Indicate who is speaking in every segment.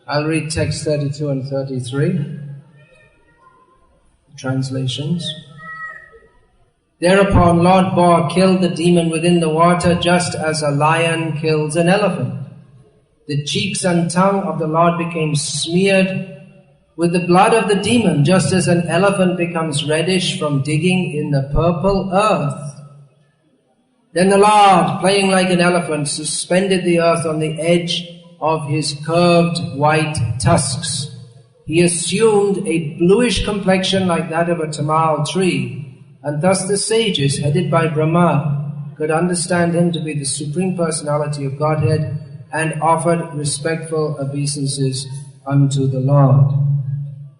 Speaker 1: I'll read text 32 and 33, translations. Thereupon Lord Boar killed the demon within the water, just as a lion kills an elephant. The cheeks and tongue of the Lord became smeared with the blood of the demon, just as an elephant becomes reddish from digging in the purple earth. Then the Lord, playing like an elephant, suspended the earth on the edge of his curved white tusks. He assumed a bluish complexion like that of a tamal tree, and thus the sages, headed by Brahma, could understand him to be the Supreme Personality of Godhead and offered respectful obeisances unto the Lord.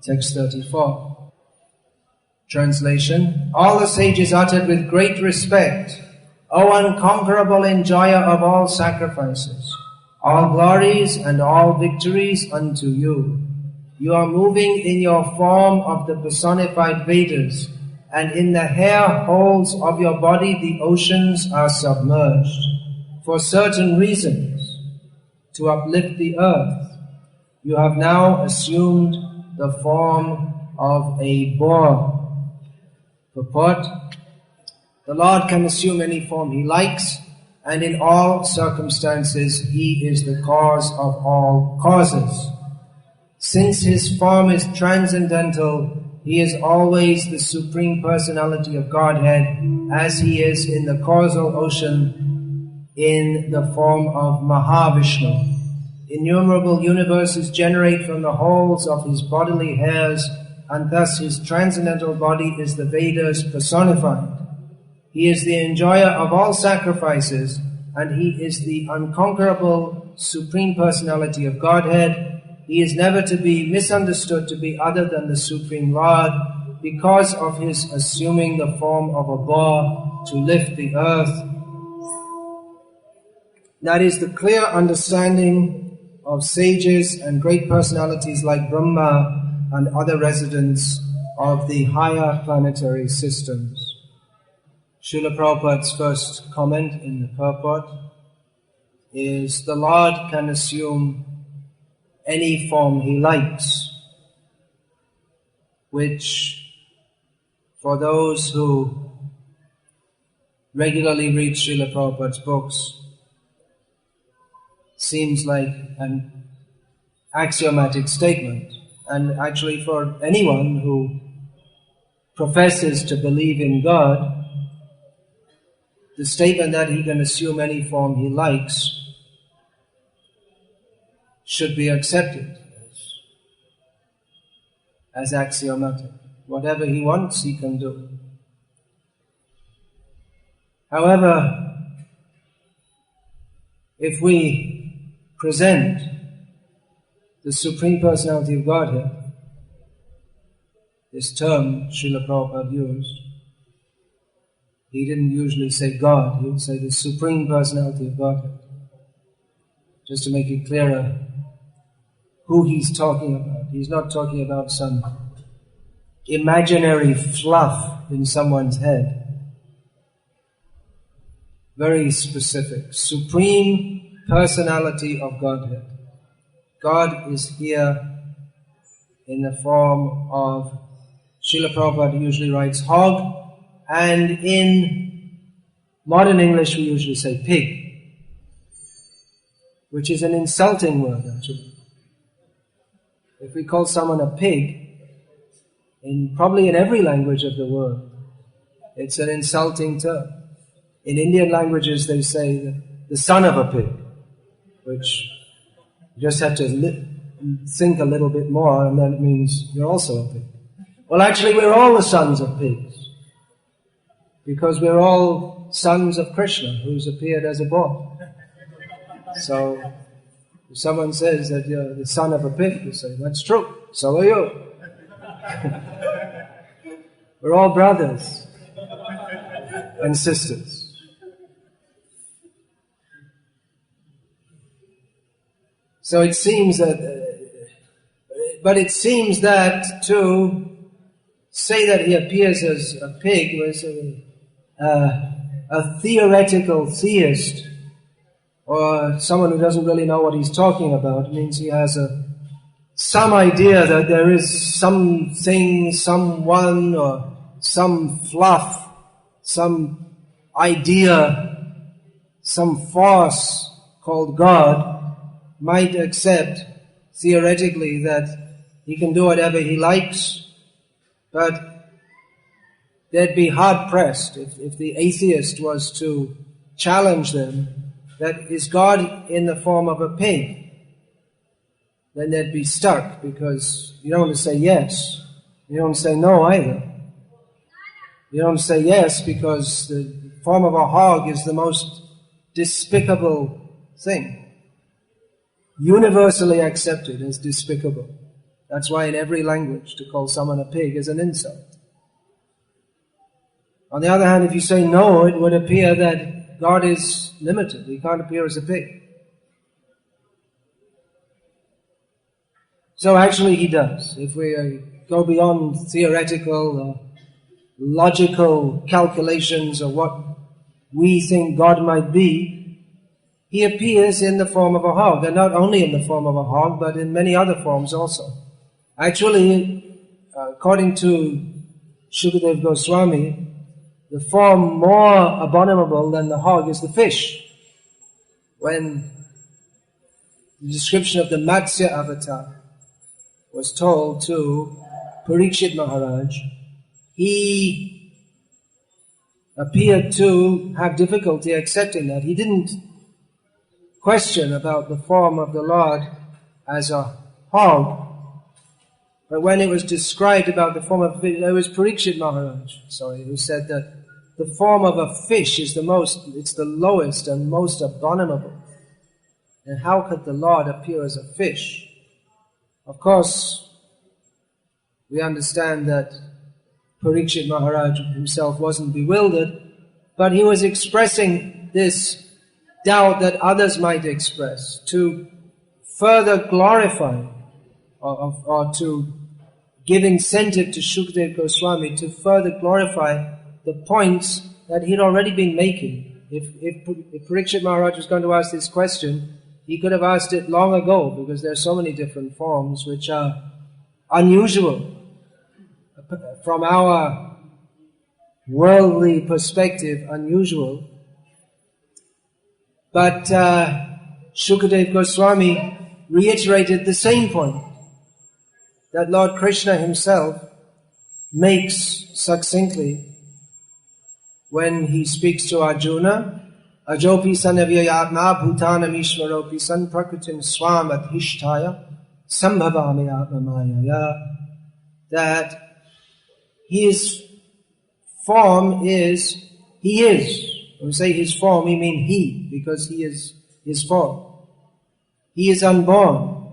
Speaker 1: Text 34. Translation. All the sages uttered with great respect, O unconquerable enjoyer of all sacrifices, all glories and all victories unto you. You are moving in your form of the personified Vedas, and in the hair holes of your body the oceans are submerged, for certain reasons, to uplift the earth. You have now assumed the form of a boar. Purport: the Lord can assume any form He likes, and in all circumstances He is the cause of all causes. Since His form is transcendental, He is always the Supreme Personality of Godhead, as He is in the causal ocean in the form of Mahavishnu. Innumerable universes generate from the holes of His bodily hairs, and thus His transcendental body is the Vedas personified. He is the enjoyer of all sacrifices, and He is the unconquerable Supreme Personality of Godhead. He is never to be misunderstood to be other than the Supreme Lord, because of His assuming the form of a boar to lift the earth. That is the clear understanding of sages and great personalities like Brahma and other residents of the higher planetary systems. Srila Prabhupada's first comment in the purport is, the Lord can assume any form He likes, which for those who regularly read Srila Prabhupada's books seems like an axiomatic statement. And actually for anyone who professes to believe in God, the statement that He can assume any form He likes should be accepted as axiomatic. Whatever He wants, He can do. However, if we present the Supreme Personality of Godhead, this term Srila Prabhupada used, he didn't usually say God, he would say the Supreme Personality of Godhead, just to make it clearer who he's talking about. He's not talking about some imaginary fluff in someone's head. Very specific. Supreme Personality of Godhead. God is here in the form of, Srila Prabhupada usually writes hog, and in modern English we usually say pig, which is an insulting word actually. If we call someone a pig, probably in every language of the world, it's an insulting term. In Indian languages they say the son of a pig, which you just have to think a little bit more and then it means you're also a pig. Well, actually we're all the sons of pigs, because we're all sons of Krishna, who's appeared as a boar. So, if someone says that you're the son of a pig, you say, that's true, so are you. We're all brothers and sisters. So it seems that, to say that He appears as a pig was a theoretical theist, or someone who doesn't really know what he's talking about. It means he has some idea that there is something, someone, or some fluff, some idea, some force called God, might accept theoretically that he can do whatever he likes, but they'd be hard-pressed if the atheist was to challenge them that is God in the form of a pig. Then they'd be stuck, because you don't want to say yes. You don't want to say no either. You don't want to say yes because the form of a hog is the most despicable thing. Universally accepted as despicable. That's why in every language to call someone a pig is an insult. On the other hand, if you say no, it would appear that God is limited. He can't appear as a pig. So actually he does. If we go beyond theoretical or logical calculations of what we think God might be, he appears in the form of a hog, and not only in the form of a hog, but in many other forms also. Actually, according to Shukadeva Goswami, the form more abominable than the hog is the fish. When the description of the Matsya avatar was told to Parikshit Maharaj, he appeared to have difficulty accepting that. He didn't question about the form of the Lord as a hog, but when it was described about the form of a fish, it was Parikshit Maharaj, who said that the form of a fish is it's the lowest and most abominable. And how could the Lord appear as a fish? Of course, we understand that Parikshit Maharaj himself wasn't bewildered, but he was expressing this doubt that others might express to further glorify or to give incentive to Shukadeva Goswami to further glorify the points that he'd already been making. If Parikshit Maharaj was going to ask this question, he could have asked it long ago, because there are so many different forms which are unusual. From our worldly perspective, unusual. But Shukadeva Goswami reiterated the same point that Lord Krishna himself makes succinctly when he speaks to Arjuna, Ajopi sanavyayatma bhutanam ishvaropi san prakritim swam adhishtaya sambhavami atmamayaya, that his form is, he is. When we say his form, we mean he, because he is his form. He is unborn,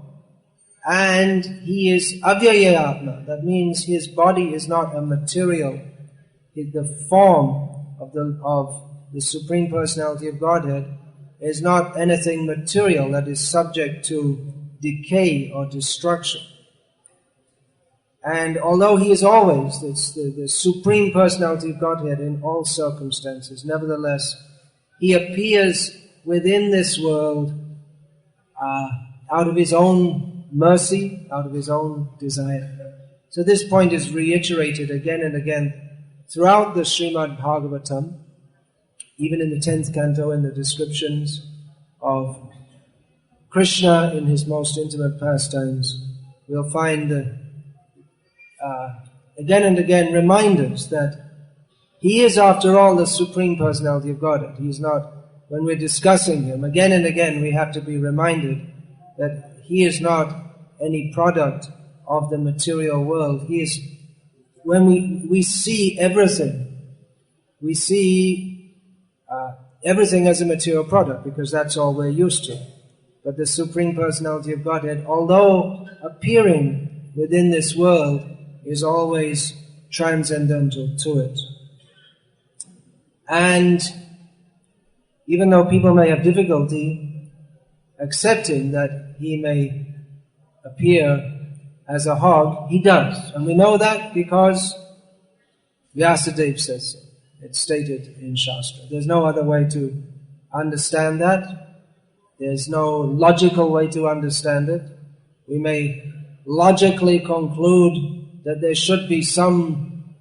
Speaker 1: and he is avyayatma. That means his body is not a material. The form of the Supreme Personality of Godhead is not anything material that is subject to decay or destruction. And although he is always the Supreme Personality of Godhead in all circumstances, nevertheless, he appears within this world out of his own mercy, out of his own desire. So this point is reiterated again and again throughout the Srimad Bhagavatam, even in the 10th canto, in the descriptions of Krishna in his most intimate pastimes. We'll find again and again reminders that he is, after all, the Supreme Personality of Godhead. He is not, when we're discussing him, again and again we have to be reminded that he is not any product of the material world. He is, when we see everything, we see everything as a material product, because that's all we're used to. But the Supreme Personality of Godhead, although appearing within this world, is always transcendental to it. And even though people may have difficulty accepting that he may appear as a hog, he does. And we know that because Vyasadeva says so. It's stated in Shastra. There's no other way to understand that. There's no logical way to understand it. We may logically conclude that there should be some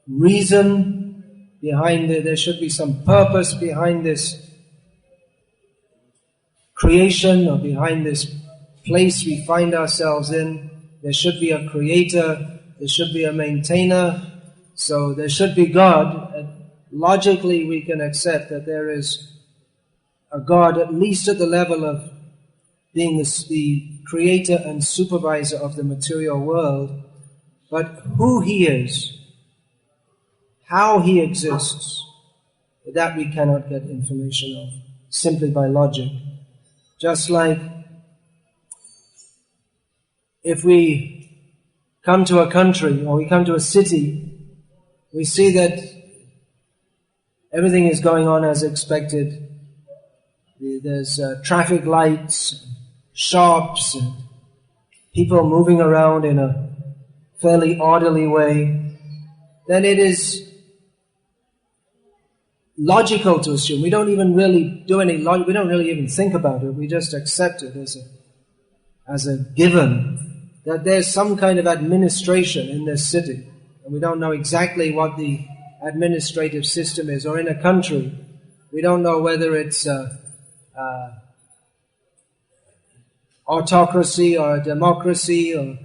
Speaker 1: reason behind it, there should be some purpose behind this creation or behind this place we find ourselves in. There should be a creator, there should be a maintainer, so there should be God. And logically we can accept that there is a God, at least at the level of being the creator and supervisor of the material world. But who He is, how He exists, that we cannot get information of simply by logic. Just like if we come to a country or we come to a city, we see that everything is going on as expected. There's traffic lights, shops, and people moving around in a fairly orderly way. Then it is logical to assume. We don't even really do any logic. We don't really even think about it. We just accept it as a given that there's some kind of administration in this city, and we don't know exactly what the administrative system is. Or in a country, we don't know whether it's autocracy or democracy or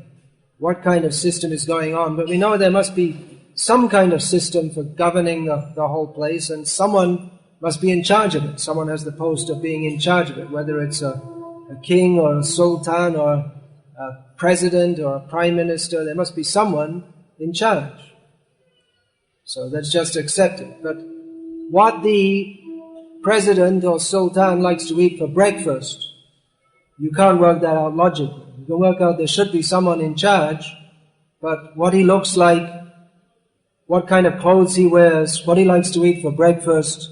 Speaker 1: what kind of system is going on. But we know there must be some kind of system for governing the whole place, and someone must be in charge of it. Someone has the post of being in charge of it, whether it's a king or a sultan or a president or a prime minister. There must be someone in charge. So that's just accepted. But what the president or sultan likes to eat for breakfast, you can't work that out logically. You can work out there should be someone in charge, but what he looks like, what kind of clothes he wears, what he likes to eat for breakfast,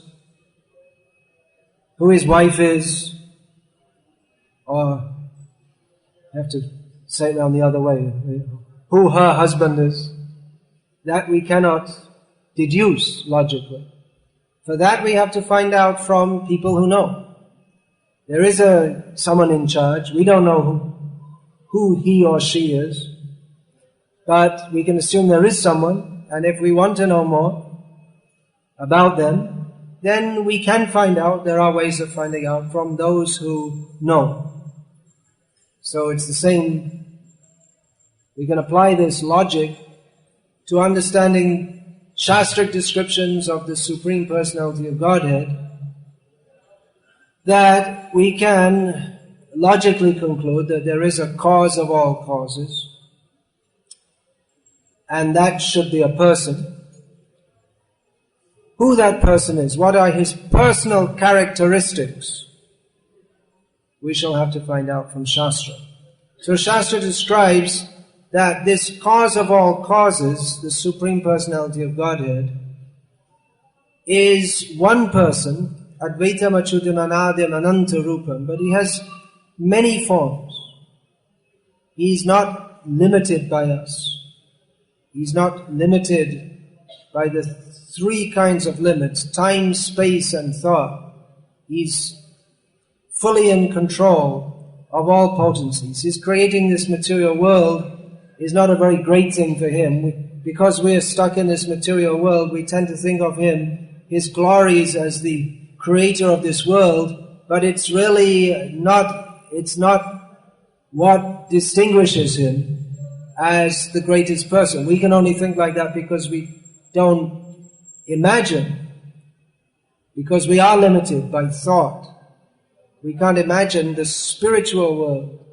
Speaker 1: who his wife is, or I have to say it around the other way, who her husband is, that we cannot deduce logically. For that we have to find out from people who know. There is someone in charge. We don't know who he or she is, but we can assume there is someone. And if we want to know more about them, then we can find out. There are ways of finding out from those who know. So it's the same. We can apply this logic to understanding Shastric descriptions of the Supreme Personality of Godhead, that we can logically conclude that there is a cause of all causes, and that should be a person. Who that person is, what are his personal characteristics, we shall have to find out from Shastra. So Shastra describes that this cause of all causes, the Supreme Personality of Godhead, is one person, Advaitam Achyutam Anadyam Ananta Rupam, but he has many forms. He is not limited by us. He's not limited by the three kinds of limits, time, space, and thought. He's fully in control of all potencies. His creating this material world is not a very great thing for him. Because we're stuck in this material world, we tend to think of him, his glories, as the creator of this world, but it's really not, it's not what distinguishes him as the greatest person. We can only think like that because we don't imagine, because we are limited by thought. We can't imagine the spiritual world.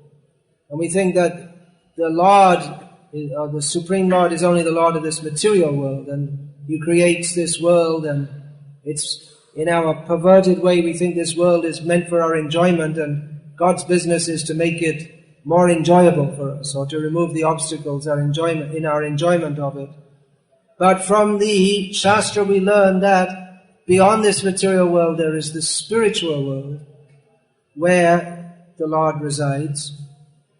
Speaker 1: And we think that the Lord, or the Supreme Lord, is only the Lord of this material world, and He creates this world, and it's in our perverted way we think this world is meant for our enjoyment, and God's business is to make it more enjoyable for us, or to remove the obstacles in our enjoyment of it. But from the Shastra we learn that beyond this material world there is the spiritual world where the Lord resides,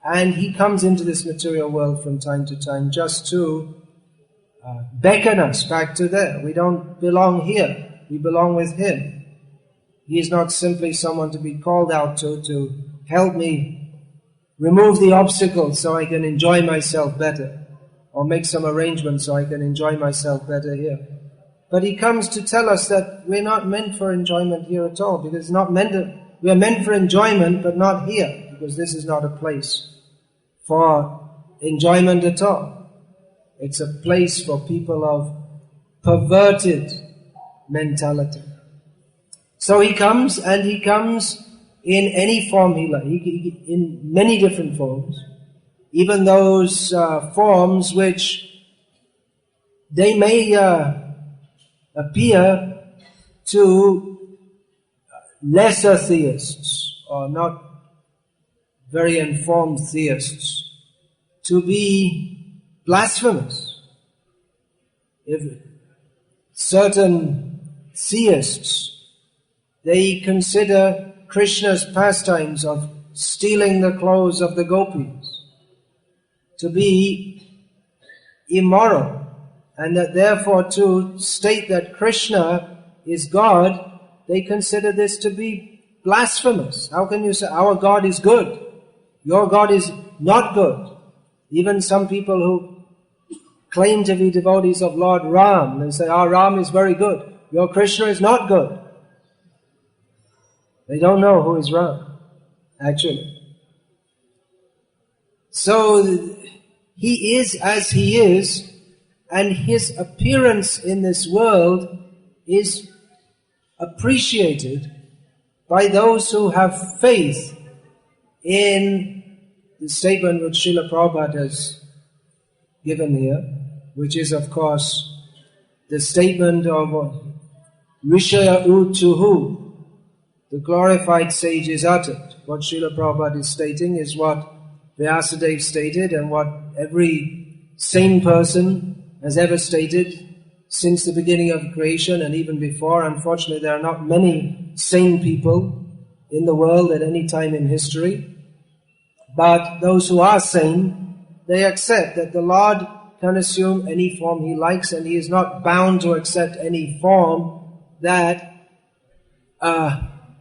Speaker 1: and He comes into this material world from time to time just to beckon us back to there. We don't belong here, we belong with Him. He is not simply someone to be called out to help me remove the obstacles so I can enjoy myself better, or make some arrangements so I can enjoy myself better here. But he comes to tell us that we're not meant for enjoyment here at all, because we are meant for enjoyment, but not here, because this is not a place for enjoyment at all. It's a place for people of perverted mentality. So he comes, and he comes in any form he likes, in many different forms, even those forms which they may appear to lesser theists or not very informed theists to be blasphemous. If certain theists, they consider Krishna's pastimes of stealing the clothes of the gopis to be immoral, and that therefore to state that Krishna is God, they consider this to be blasphemous. How can you say, our God is good, your God is not good? Even some people who claim to be devotees of Lord Ram, they say, our Ram is very good, your Krishna is not good. They don't know who is Ram, actually. So he is as he is, and his appearance in this world is appreciated by those who have faith in the statement which Srila Prabhupada has given here, which is of course the statement of Rishaya Utuhu, the glorified sages uttered. What Srila Prabhupada is stating is what Vyasadeva stated and what every sane person has ever stated since the beginning of creation and even before. Unfortunately, there are not many sane people in the world at any time in history. But those who are sane, they accept that the Lord can assume any form He likes, and He is not bound to accept any form that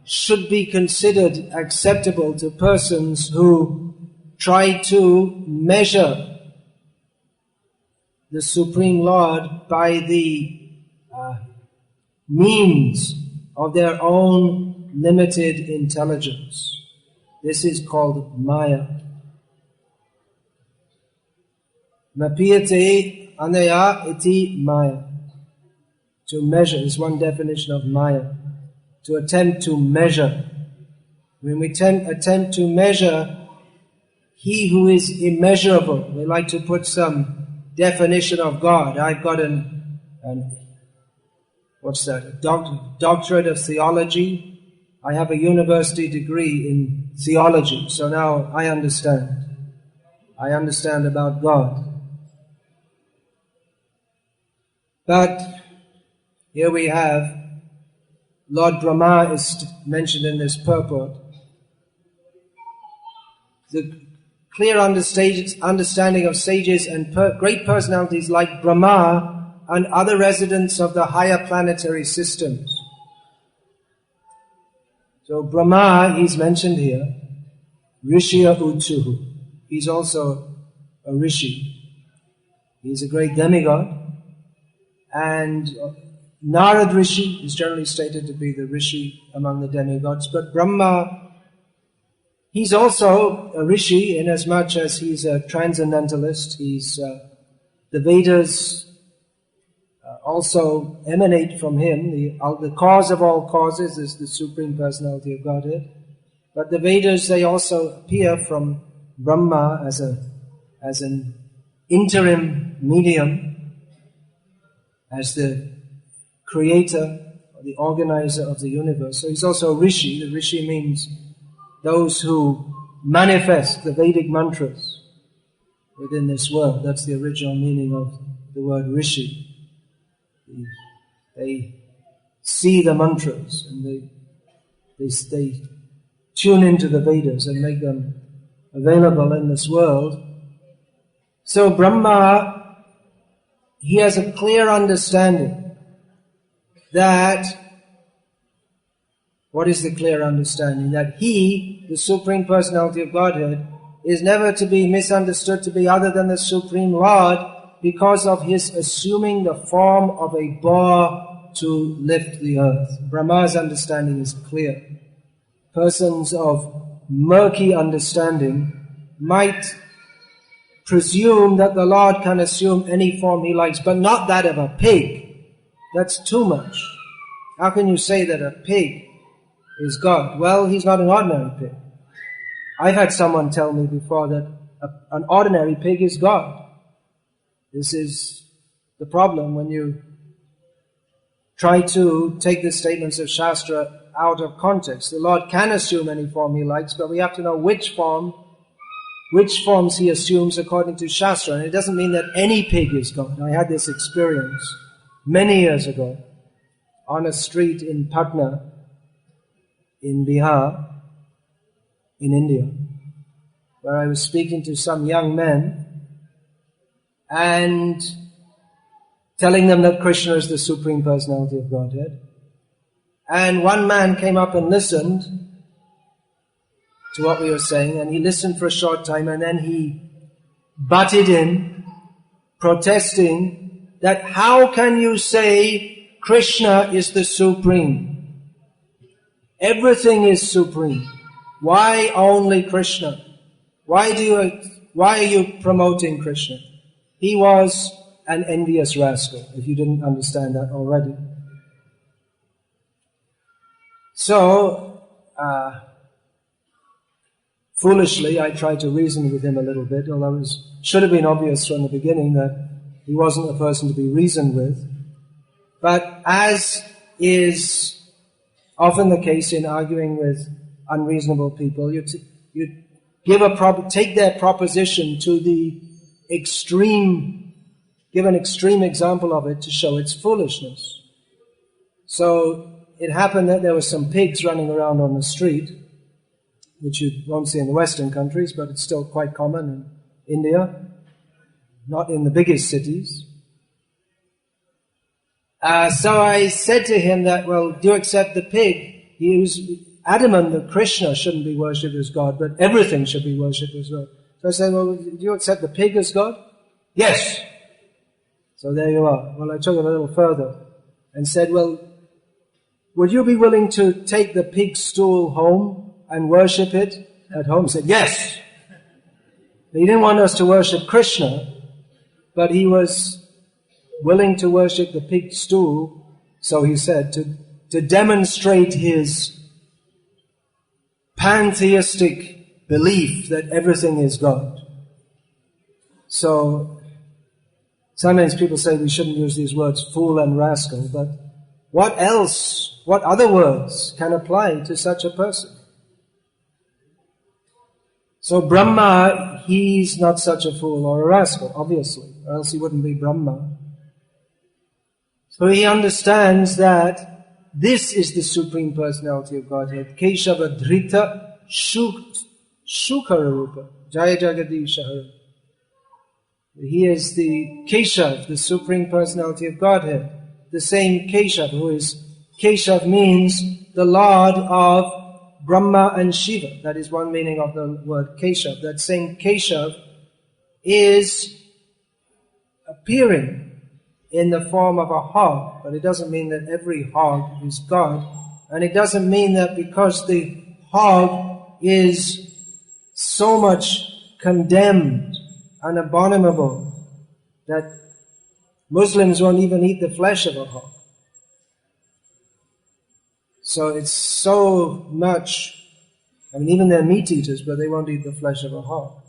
Speaker 1: should be considered acceptable to persons who try to measure the Supreme Lord by the means of their own limited intelligence. This is called Maya. Mapiyate anaya iti Maya. To measure is one definition of Maya. To attempt to measure. When we attempt to measure He who is immeasurable, we like to put some definition of God. I've got doctorate of theology. I have a university degree in theology, so now I understand. I understand about God. But here we have Lord Brahma is mentioned in this purport. The clear understanding of sages and great personalities like Brahma and other residents of the higher planetary systems. So Brahma, he's mentioned here, Rishya Utuhu. He's also a rishi. He's a great demigod. And Narad Rishi is generally stated to be the rishi among the demigods. But Brahma, he's also a rishi inasmuch as he's a transcendentalist. He's the Vedas also emanate from him. The cause of all causes is the Supreme Personality of Godhead. But the Vedas, they also appear from Brahma as an interim medium, as the creator, or the organizer of the universe. So he's also a rishi. The rishi means those who manifest the Vedic mantras within this world. That's the original meaning of the word rishi. They see the mantras and they tune into the Vedas and make them available in this world. So Brahma, he has a clear understanding that, what is the clear understanding? That he, the Supreme Personality of Godhead, is never to be misunderstood to be other than the Supreme Lord because of his assuming the form of a bar to lift the earth. Brahma's understanding is clear. Persons of murky understanding might presume that the Lord can assume any form he likes, but not that of a pig. That's too much. How can you say that a pig is God? Well, he's not an ordinary pig. I've had someone tell me before that an ordinary pig is God. This is the problem when you try to take the statements of Shastra out of context. The Lord can assume any form he likes, but we have to know which forms he assumes according to Shastra. And it doesn't mean that any pig is God. I had this experience many years ago on a street in Patna, in Bihar, in India, where I was speaking to some young men and telling them that Krishna is the Supreme Personality of Godhead. And one man came up and listened to what we were saying, and he listened for a short time, and then he butted in, protesting that how can you say Krishna is the Supreme? Everything is supreme. Why only Krishna? Why are you promoting Krishna? He was an envious rascal, if you didn't understand that already. So, foolishly, I tried to reason with him a little bit, although it should have been obvious from the beginning that he wasn't a person to be reasoned with. But as is often the case in arguing with unreasonable people, you take their proposition to the extreme, give an extreme example of it to show its foolishness. So it happened that there were some pigs running around on the street, which you won't see in the Western countries, but it's still quite common in India, not in the biggest cities. So I said to him that, well, do you accept the pig? He was adamant that Krishna shouldn't be worshipped as God, but everything should be worshipped as God. So I said, well, do you accept the pig as God? Yes. So there you are. Well, I took it a little further and said, well, would you be willing to take the pig stool home and worship it at home? He said, yes. He didn't want us to worship Krishna, but he was willing to worship the pig stool, so he said, to demonstrate his pantheistic belief that everything is God. So, sometimes people say we shouldn't use these words, fool and rascal, but what other words can apply to such a person? So Brahma, he's not such a fool or a rascal, obviously, or else he wouldn't be Brahma. So he understands that this is the Supreme Personality of Godhead. Keshava Dhrita Shukararupa Jaya Jagadisha Hari. He is the Keshav, the Supreme Personality of Godhead. The same Keshav, who is, Keshav means the Lord of Brahma and Shiva. That is one meaning of the word Keshav. That same Keshav is appearing in the form of a hog, but it doesn't mean that every hog is God, and it doesn't mean that because the hog is so much condemned and abominable that Muslims won't even eat the flesh of a hog. So it's so much, even they're meat eaters, but they won't eat the flesh of a hog.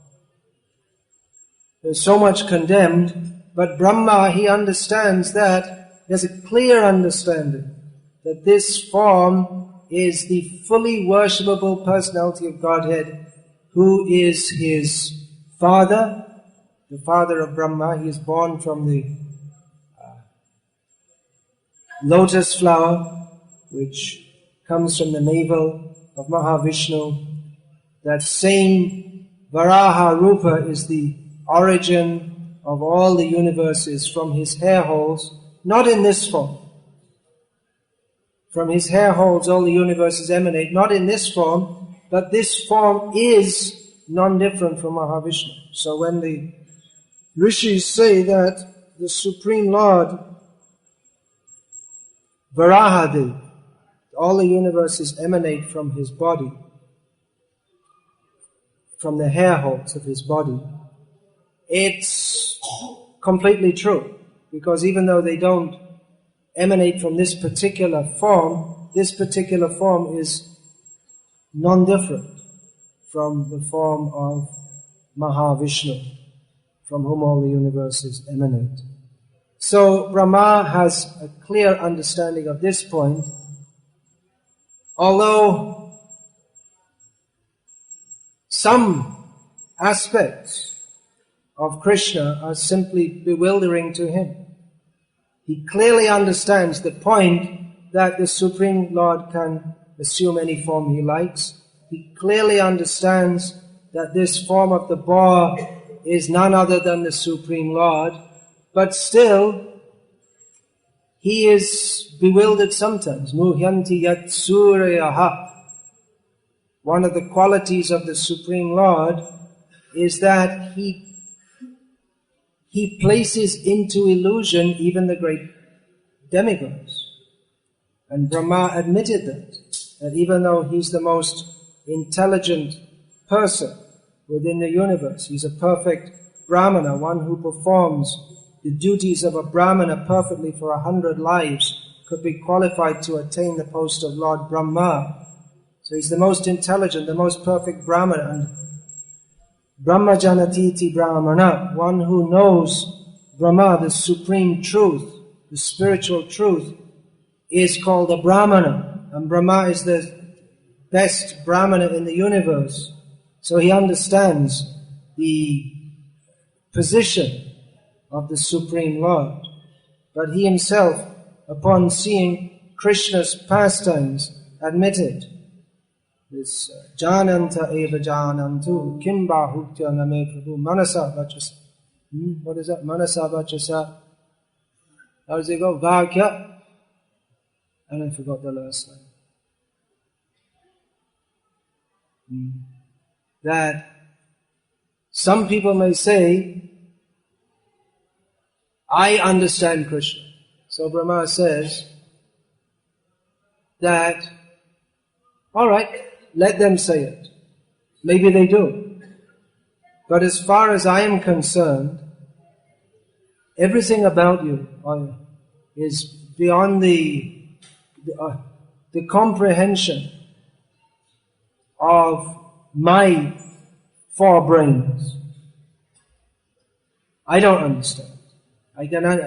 Speaker 1: There's so much condemned. But Brahma, he understands that, he has a clear understanding that this form is the fully worshipable personality of Godhead, who is his father, the father of Brahma. He is born from the lotus flower, which comes from the navel of Mahavishnu. That same Varaha Rupa is the origin of all the universes from his hair holes, not in this form. From his hair holes all the universes emanate, not in this form, but this form is non-different from Mahavishnu. So when the Rishis say that the Supreme Lord, Varahadev, all the universes emanate from his body, from the hair holes of his body, it's completely true. Because even though they don't emanate from this particular form is non-different from the form of Mahavishnu, from whom all the universes emanate. So Brahma has a clear understanding of this point, although some aspects of Krishna are simply bewildering to him. He clearly understands the point that the Supreme Lord can assume any form he likes. He clearly understands that this form of the boar is none other than the Supreme Lord, but still he is bewildered sometimes. Muhyanti yat suryaha. One of the qualities of the Supreme Lord is that he places into illusion even the great demigods. And Brahma admitted that even though he's the most intelligent person within the universe, he's a perfect Brahmana, one who performs the duties of a Brahmana perfectly for 100 lives, could be qualified to attain the post of Lord Brahma. So he's the most intelligent, the most perfect Brahmana, and Brahmajanatiti Brahmana, one who knows Brahma, the supreme truth, the spiritual truth, is called a Brahmana. And Brahma is the best Brahmana in the universe. So he understands the position of the Supreme Lord. But he himself, upon seeing Krishna's pastimes, admitted this Jananta eva janantu kimba huktya name prabhu manasa vachasa. What is that? Manasa vachasa. How does it go? Vakya. And I forgot the last line. That some people may say, I understand Krishna. So Brahma says that, all right, let them say it. Maybe they do. But as far as I am concerned, everything about you is beyond the comprehension of my four brains. I don't understand. I cannot,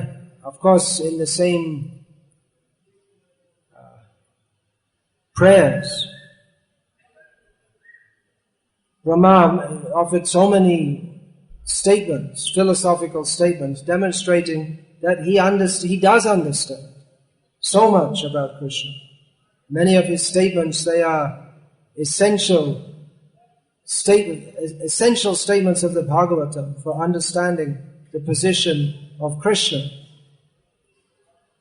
Speaker 1: of course, in the same prayers, Brahma offered so many statements, philosophical statements, demonstrating that he does understand so much about Krishna. Many of his statements, they are essential statements of the Bhagavatam for understanding the position of Krishna.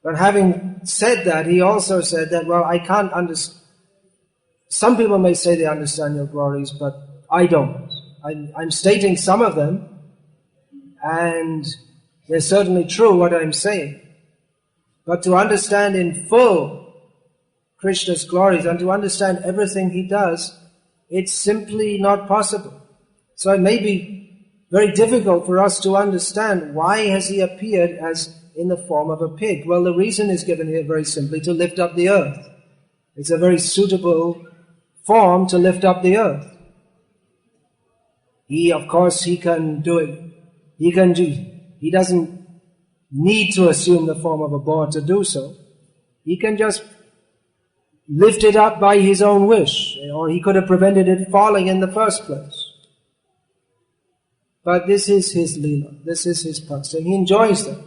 Speaker 1: But having said that, he also said that, well, I can't understand. Some people may say they understand your glories, but I don't. I'm stating some of them, and they're certainly true what I'm saying. But to understand in full Krishna's glories and to understand everything he does, it's simply not possible. So it may be very difficult for us to understand why has he appeared as in the form of a pig. Well, the reason is given here very simply, to lift up the earth. It's a very suitable form to lift up the earth. He can do it. He doesn't need to assume the form of a boar to do so. He can just lift it up by his own wish, or he could have prevented it falling in the first place. But this is his leela, this is his pastime. He enjoys that.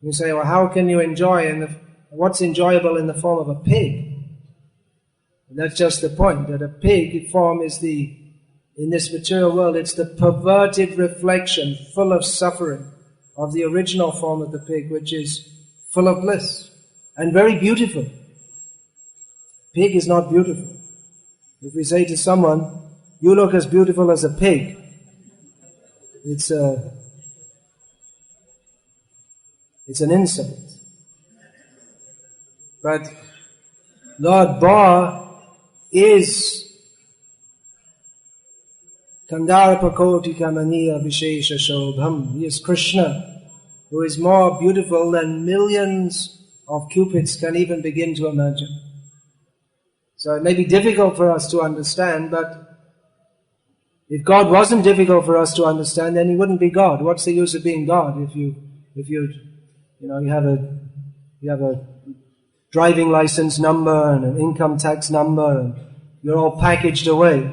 Speaker 1: You say, well, how can you enjoy what's enjoyable in the form of a pig? And that's just the point, that a pig form is in this material world, it's the perverted reflection, full of suffering, of the original form of the pig, which is full of bliss and very beautiful. Pig is not beautiful. If we say to someone, you look as beautiful as a pig. It's an insult. But Lord Ba is Kandarapakoti Kamaniya Vishesha Shobham. He is Krishna, who is more beautiful than millions of cupids can even begin to imagine. So it may be difficult for us to understand, but if God wasn't difficult for us to understand, then He wouldn't be God. What's the use of being God if you have a driving license number and an income tax number and you're all packaged away.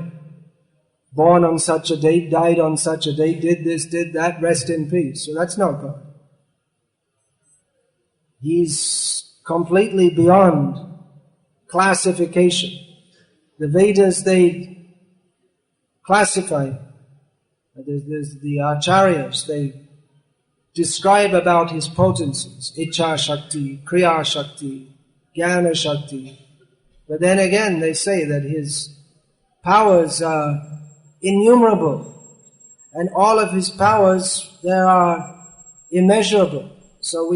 Speaker 1: Born on such a date, died on such a date, did this, did that, rest in peace. So that's not God. He's completely beyond classification. The Vedas, they classify. There's the Acharyas, they describe about His potencies. Ichha Shakti, Kriya Shakti, Jnana Shakti. But then again, they say that His powers are innumerable. And all of His powers, they are immeasurable. So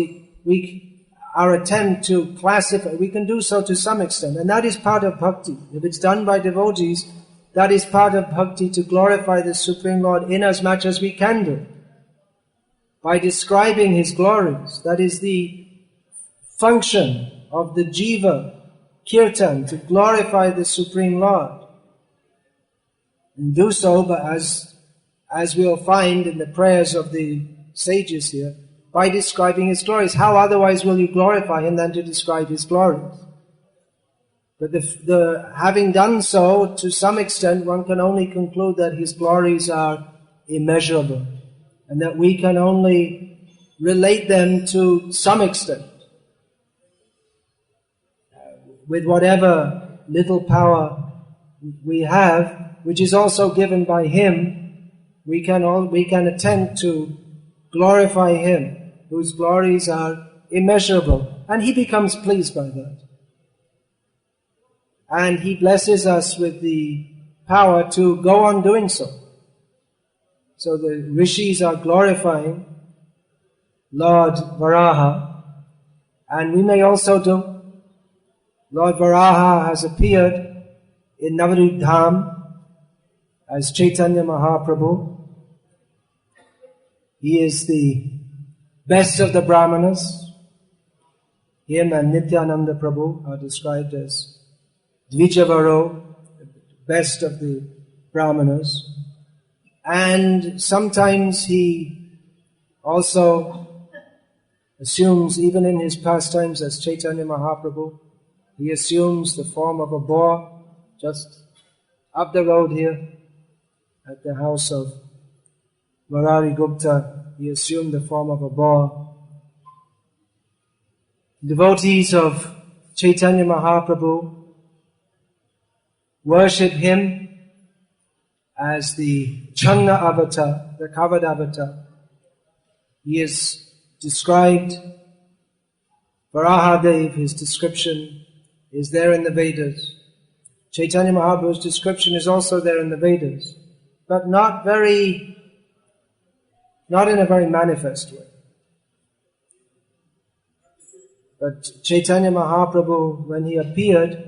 Speaker 1: our attempt to classify, we can do so to some extent. And that is part of bhakti. If it's done by devotees, that is part of bhakti, to glorify the Supreme Lord in as much as we can do. By describing His glories, that is the function of the jiva kirtan, to glorify the Supreme Lord. And do so, but as we'll find in the prayers of the sages here, by describing His glories. How otherwise will you glorify Him than to describe His glories? But having done so, to some extent, one can only conclude that His glories are immeasurable, and that we can only relate them to some extent. With whatever little power we have, which is also given by Him, we can attempt to glorify Him, whose glories are immeasurable, and He becomes pleased by that. And He blesses us with the power to go on doing so. So the rishis are glorifying Lord Varaha, and we may also do. Lord Varaha has appeared in Navaridham as Chaitanya Mahaprabhu. He is the best of the Brahmanas. Him and Nityananda Prabhu are described as Dvijavaro, the best of the Brahmanas. And sometimes he also assumes, even in his pastimes as Chaitanya Mahaprabhu, he assumes the form of a boar. Just up the road here, at the house of Murari Gupta, he assumed the form of a boar. Devotees of Chaitanya Mahaprabhu worship him as the Channa avatar, the covered avatar. He is described, Varahadev, his description is there in the Vedas. Chaitanya Mahaprabhu's description is also there in the Vedas, but not in a very manifest way. But Chaitanya Mahaprabhu, when he appeared,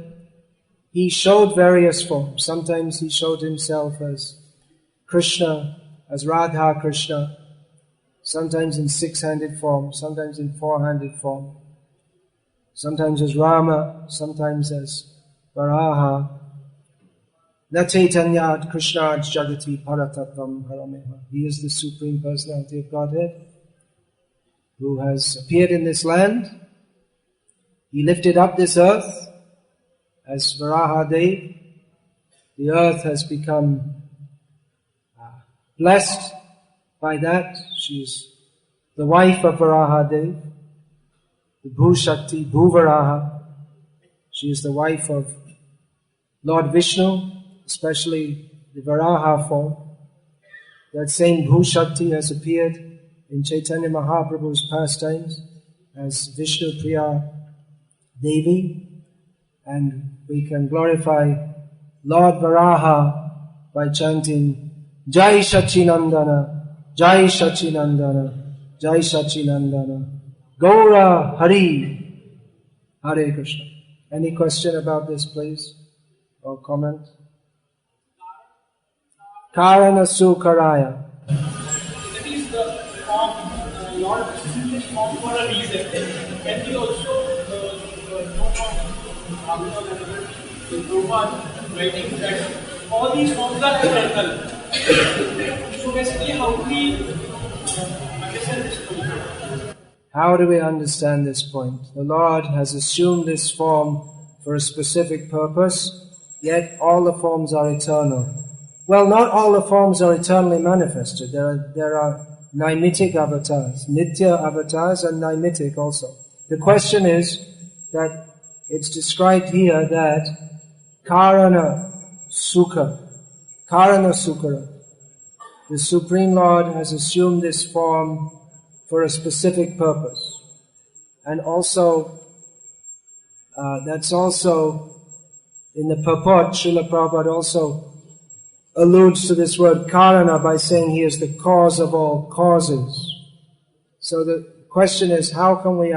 Speaker 1: he showed various forms. Sometimes he showed himself as Krishna, as Radha Krishna, sometimes in six-handed form, sometimes in four-handed form, sometimes as Rama, sometimes as Varaha. Na Chaitanyad Krishnad Jagati Paratattvam Harameha. He is the Supreme Personality of Godhead who has appeared in this land. He lifted up this earth as Varahadev. The earth has become blessed by that. She is the wife of Varahadev, the Bhu-Shakti, Bhu-Varaha. She is the wife of Lord Vishnu, especially the Varaha form. That same Bhu-Shakti has appeared in Chaitanya Mahaprabhu's pastimes as Vishnu Priya Devi, and we can glorify Lord Varaha by chanting Jai Sachinandana, Jai Sachinandana, Jai Sachinandana, Gaura Hari, Hare Krishna. Any question about this, please? Or comment? Karana Sukaraya.
Speaker 2: That is the form, Lord using this form for a reason. Can we also know from the Prabhupada writing that all these forms are eternal? So basically, how do we understand this point?
Speaker 1: How do we understand this point? The Lord has assumed this form for a specific purpose, yet all the forms are eternal. Well, not all the forms are eternally manifested. There are nimitic avatars, nitya avatars and nimitic also. The question is that it's described here that Karana Sukara, the Supreme Lord has assumed this form for a specific purpose. And also, that's also in the purport, Srila Prabhupada also alludes to this word Karana by saying he is the cause of all causes. So the question is, how can we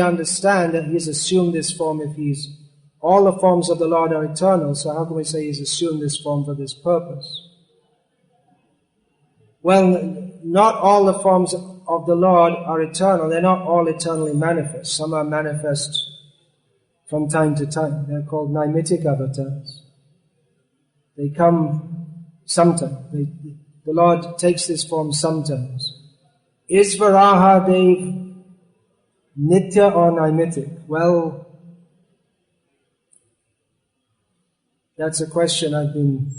Speaker 1: understand that he's assumed this form if all the forms of the Lord are eternal, so how can we say he's assumed this form for this purpose? Well, not all the forms of the Lord are eternal. They're not all eternally manifest. Some are manifest from time to time. They're called nimitic avatars. They come sometimes. The Lord takes this form sometimes. Is Varaha Dev nitya or nimitic? Well, that's a question I've been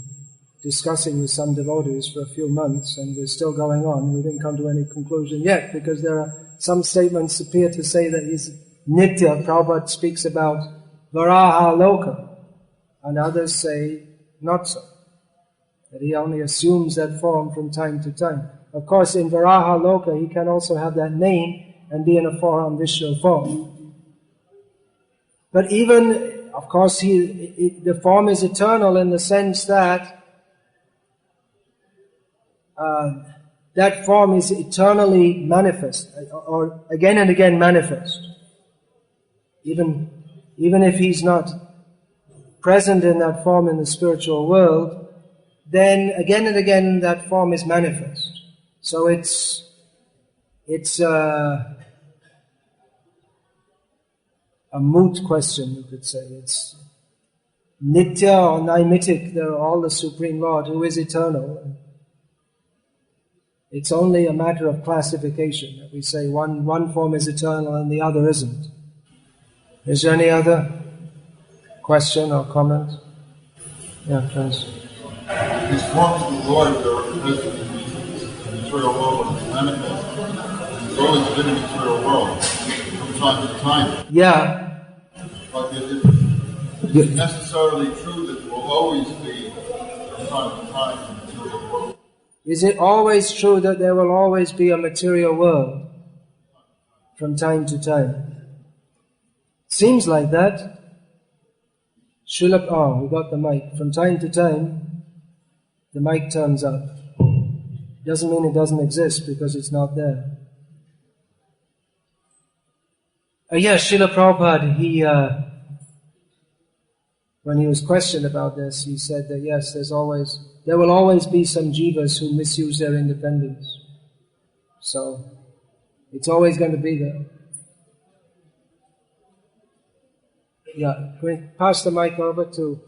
Speaker 1: discussing with some devotees for a few months, and we're still going on. We didn't come to any conclusion yet, because there are some statements appear to say that he's nitya. Prabhupada speaks about Varaha Loka, and others say not so, that he only assumes that form from time to time. Of course, in Varaha Loka, he can also have that name and be in a form, Vishnu form. But even, of course, the form is eternal in the sense that that form is eternally manifest, or again and again manifest. Even if he's not present in that form in the spiritual world, then again and again that form is manifest. So it's a moot question, you could say. It's nitya or nimitic. They're all the Supreme Lord who is eternal. It's only a matter of classification, that we say one form is eternal and the other isn't. Is there any other question or comment? Yeah, please.
Speaker 3: These forms of the Lord that are present in the material world when it's manifest, it's always been in the material world from time to time.
Speaker 1: Yeah.
Speaker 3: But is it necessarily true that it will always be from time to time in the material world?
Speaker 1: Is it always true that there will always be a material world from time to time? Seems like that. We got the mic. From time to time, the mic turns up. Doesn't mean it doesn't exist because it's not there. Yes, Srila Prabhupada, when he was questioned about this, he said that yes, there will always be some jivas who misuse their independence. So, it's always going to be there. Yeah, can we pass the mic over to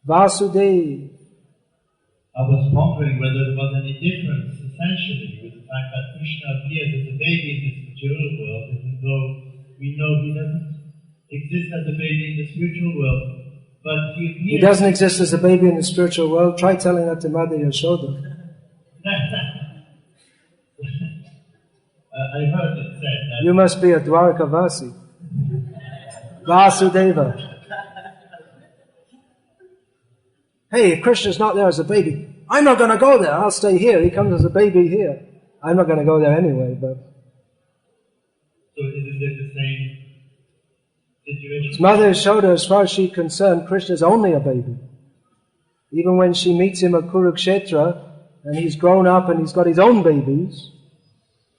Speaker 1: Vasudev?
Speaker 4: I was wondering whether there was any difference, essentially, with the fact that Krishna appears as a baby in this material world, even though we know he doesn't exist as a baby in the spiritual world, but he appears...
Speaker 1: He doesn't exist as a baby in the spiritual world. Try telling that to Mother Yashoda.
Speaker 4: I heard it said that...
Speaker 1: You must be a Dwarkavasi. Vasudeva. Hey, Krishna's not there as a baby. I'm not going to go there. I'll stay here. He comes as a baby here. I'm not going to go there anyway, but...
Speaker 4: So is it the same situation?
Speaker 1: Mother Yashoda, as far as she's concerned, Krishna's only a baby. Even when she meets him at Kurukshetra, and he's grown up and he's got his own babies,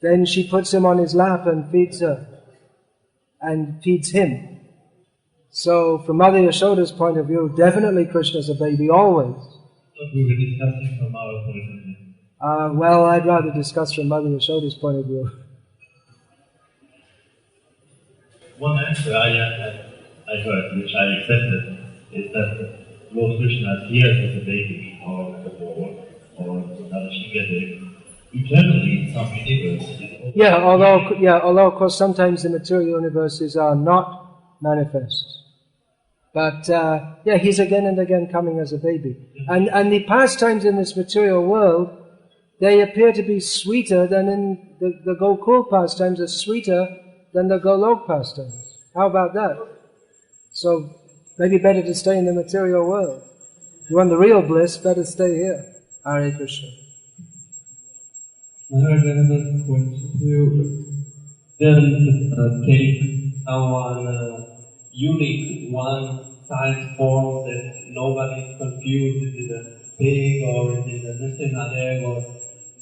Speaker 1: then she puts him on his lap and feeds her, and feeds him. So from Mother Yashoda's point of view, definitely Krishna's a baby always.
Speaker 4: We were discussing from our point of view.
Speaker 1: Well, I'd rather discuss from Mother Yashoda's point of view.
Speaker 4: One answer I heard, which I accepted, is that Lord Krishna appears as a baby or Narashingadev eternally in some universe.
Speaker 1: Although of course sometimes the material universes are not manifest. But he's again and again coming as a baby. And the pastimes in this material world, they appear to be sweeter than in the Gokul pastimes, are sweeter than the Golok pastimes. How about that? So maybe better to stay in the material world. If you want the real bliss, better stay here. Hare Krishna.
Speaker 5: Maharaj, another question to you. Then take our unique one-size form that nobody is confused. Is it a pig or is it a Nrsimhadev? Or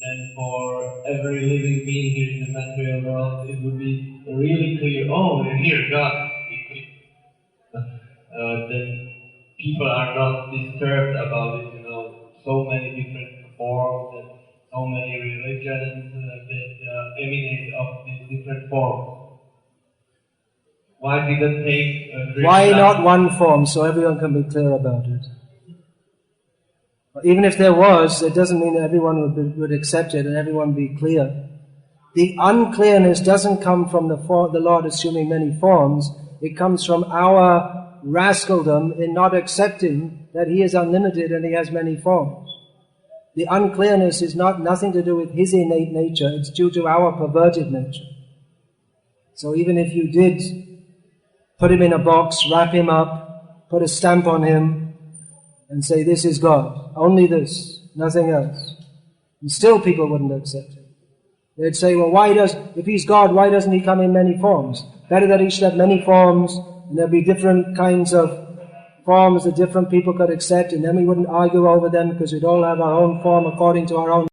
Speaker 5: then for every living being here in the material world, it would be really clear. Oh, here God. Then people are not disturbed about it. So many different forms and so many religions that emanate of these different forms. Why did it take Krishna?
Speaker 1: Why not one form so everyone can be clear about it? Even if there was, it doesn't mean that everyone would accept it and everyone be clear. The unclearness doesn't come from the Lord assuming many forms. It comes from our rascaldom in not accepting that He is unlimited and He has many forms. The unclearness is nothing to do with His innate nature, it's due to our perverted nature. So even if you did put Him in a box, wrap Him up, put a stamp on Him, and say, this is God, only this, nothing else, and still people wouldn't accept it. They'd say, well, if He's God, why doesn't He come in many forms? Better that He should have many forms, and there'll be different kinds of forms that different people could accept, and then we wouldn't argue over them because we'd all have our own form according to our own